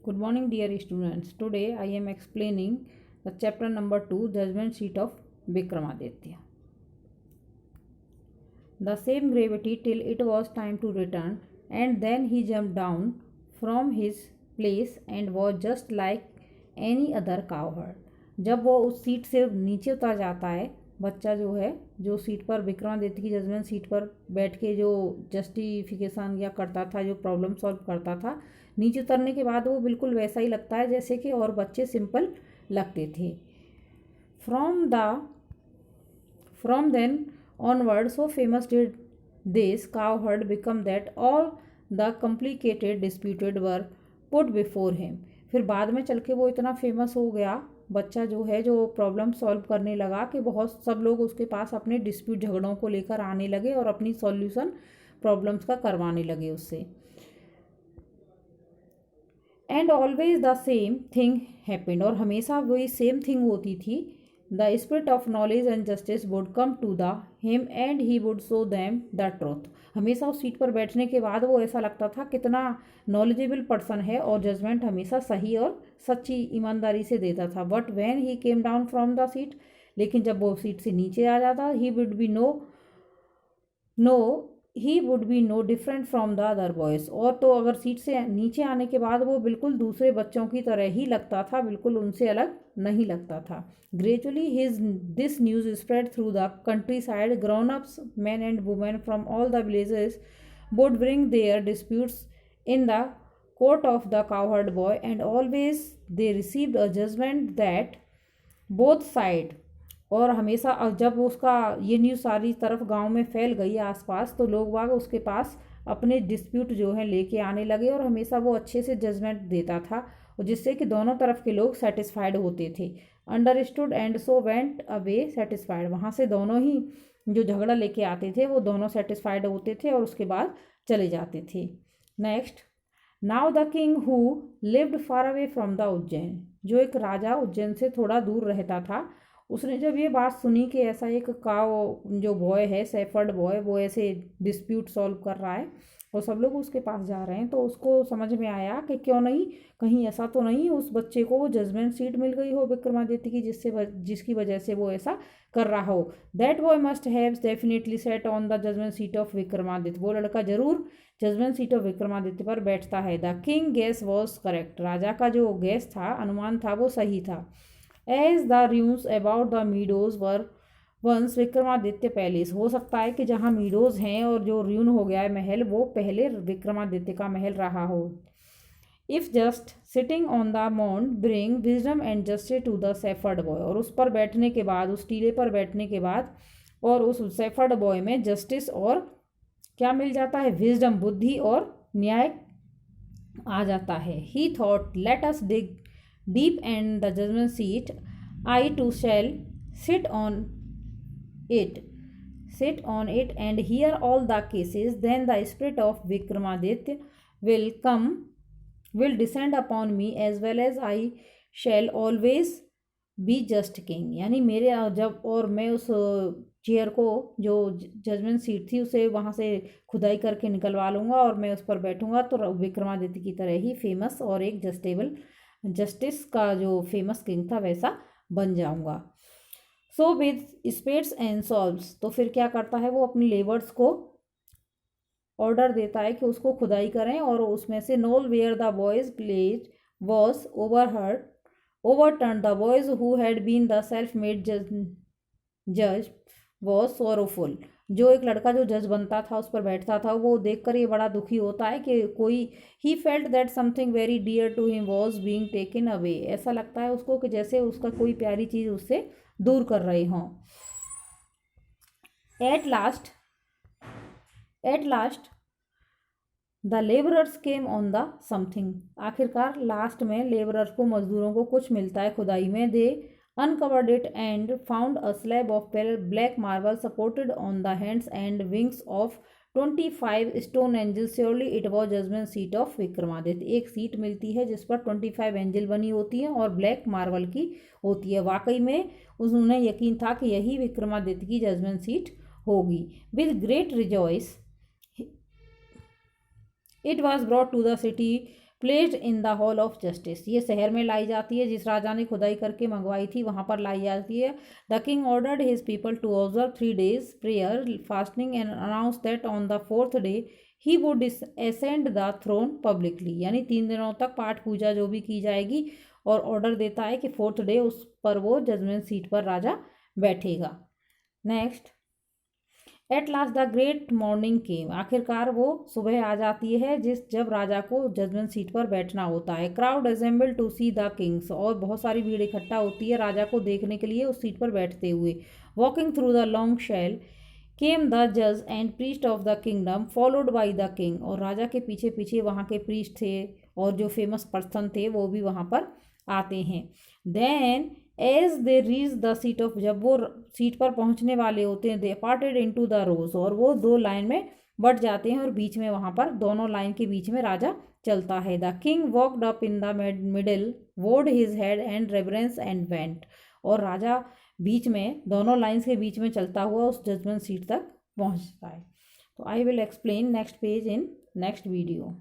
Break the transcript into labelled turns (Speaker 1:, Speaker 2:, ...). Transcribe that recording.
Speaker 1: Good morning, dear students. Today I am explaining the chapter number 2, Judgment Seat of Vikramaditya. The same gravity till it was time to return, and then he jumped down from his place and was just like any other cowherd. जब वो उस seat से नीचे उतर जाता है, बच्चा जो है जो सीट पर विक्रमादित्य की जजमेंट सीट पर बैठ के जो जस्टिफिकेशन या करता था, जो प्रॉब्लम सॉल्व करता था, नीचे उतरने के बाद वो बिल्कुल वैसा ही लगता है जैसे कि और बच्चे सिंपल लगते थे. From then onward, so famous did this cowherd become that all the complicated disputed were put before him. फिर बाद में चल के वो इतना फेमस हो गया बच्चा जो है, जो प्रॉब्लम सॉल्व करने लगा कि बहुत सब लोग उसके पास अपने डिस्प्यूट झगड़ों को लेकर आने लगे और अपनी सॉल्यूशन प्रॉब्लम्स का करवाने लगे उससे. And always the same thing happened, और हमेशा वही सेम थिंग होती थी. The spirit of knowledge and justice would come to him and he would show them the truth. हमेशा उस सीट पर बैठने के बाद वो ऐसा लगता था कितना नॉलेजेबल पर्सन है और जजमेंट हमेशा सही और सच्ची ईमानदारी से देता था. But when he came down from the seat, लेकिन जब वो सीट से नीचे आ जाता, he would be no different from the other boys. और तो अगर सीट से नीचे आने के बाद वो बिल्कुल दूसरे बच्चों की तरह ही लगता था, बिल्कुल उनसे अलग नहीं लगता था. Gradually this news spread through the countryside. Grown ups man and women from all the villages would bring their disputes in the court of the cowherd boy and always they received a judgement that both side. और हमेशा जब उसका ये news सारी तरफ गांव में फैल गई आसपास, तो लोग वाग उसके पास अपने डिस्प्यूट जो है लेके आने लगे और हमेशा वो अच्छे से जजमेंट देता था, और जिससे कि दोनों तरफ के लोग सेटिस्फाइड होते थे. Understood and so went away satisfied. वहाँ से दोनों ही जो झगड़ा लेके आते थे वो दोनों सेटिस्फाइड होते थे और उसके बाद चले जाते थे. Next, now the king who lived far away from the Ujjain. जो एक राजा उज्जैन से थोड़ा दूर रहता था, उसने जब ये बात सुनी कि ऐसा एक काव जो बॉय है, सेफर्ड बॉय, वो ऐसे डिस्प्यूट सॉल्व कर रहा है और सब लोग उसके पास जा रहे हैं, तो उसको समझ में आया कि क्यों नहीं, कहीं ऐसा तो नहीं उस बच्चे को वो जजमेंट सीट मिल गई हो विक्रमादित्य की, जिसकी वजह से वो ऐसा कर रहा हो. That boy must have definitely set on the judgement seat of Vikramaditya. वो लड़का जरूर जजमेंट सीट ऑफ विक्रमादित्य पर बैठता है. The king guess was correct. राजा का जो गेस था, अनुमान था, वो सही था. As the ruins about the meadows were once Vikramaditya palace. हो सकता है कि जहाँ मीडोज हैं और जो र्यून हो गया है महल, वो पहले विक्रमादित्य का महल रहा हो. If just sitting on the mount bring wisdom and justice to the shepherd boy. और उस पर बैठने के बाद, उस टीले पर बैठने के बाद, और उस सेफर्ड बॉय में जस्टिस और क्या मिल जाता है, विजडम, बुद्धि और न्याय आ जाता है. ही thought let us dig deep and the judgment seat, I too shall sit on it and hear all the cases. Then the spirit of Vikramaditya will descend upon me, as well as I shall always be just king. यानी मेरे जब, और मैं उस chair को, जो judgement seat थी, उसे वहाँ से खुदाई करके निकलवा लूँगा और मैं उस पर बैठूँगा, तो विक्रमादित्य की तरह ही फेमस और एक जस्टिस का जो फेमस किंग था वैसा बन जाऊंगा. So with spades and solves. तो फिर क्या करता है वो, अपनी लेबर्स को ऑर्डर देता है कि उसको खुदाई करें, और उसमें से knoll where the boys plays was overturn. The boys who had been the self made जज वॉज सोरोफुल. जो एक लड़का जो जज बनता था, उस पर बैठता था, वो देखकर ये बड़ा दुखी होता है कि कोई, he felt that something very dear to him was being taken away. ऐसा लगता है उसको कि जैसे उसका कोई प्यारी चीज़ उससे दूर कर रहे हों. Eight last the labourers came on the something. आखिरकार लास्ट में लेबरर्स को, मजदूरों को कुछ मिलता है खुदाई में. दे uncovered it and found a slab of black marble supported on the hands and wings of 25 stone angels. Surely it was judgment seat of Vikramaditya. एक सीट मिलती है जिस पर 25 एंजल बनी होती हैं और ब्लैक मार्बल की होती है. वाकई में उन्हें यकीन था कि यही विक्रमादित्य की जजमेंट सीट होगी. With great rejoice it was brought to the city placed in the hall of justice. ये शहर में लाई जाती है, जिस राजा ने खुदाई करके मंगवाई थी वहाँ पर लाई जाती है। The king ordered his people to observe 3 days prayer fasting and announce that on the 4th day he would ascend the throne publicly. यानी 3 दिनों तक पाठ पूजा जो भी की जाएगी, और ऑर्डर देता है कि 4th डे उस पर वो जजमेंट सीट पर राजा बैठेगा। Next, at last the great morning came. आखिरकार वो सुबह आ जाती है जब राजा को जजमेंट सीट पर बैठना होता है। Crowd assemble to see the kings. और बहुत सारी भीड़ इकट्ठा होती है राजा को देखने के लिए उस सीट पर बैठते हुए। Walking through the long shell came the जज and priest of the kingdom followed by the king. और राजा के पीछे पीछे वहाँ के प्रीस्ट थे और जो फेमस पर्सन थे वो भी वहाँ पर आते हैं। Then as they reach the seat of, जब वो सीट पर पहुंचने वाले होते हैं, they parted into the rows. और वो 2 लाइन में बट जाते हैं और बीच में वहाँ पर दोनों लाइन के बीच में राजा चलता है। The king walked up in the middle, bowed his head and reverence and went. और राजा बीच में दोनों लाइन्स के बीच में चलता हुआ उस जजमेंट सीट तक पहुँचता है। तो I will explain next page in next video.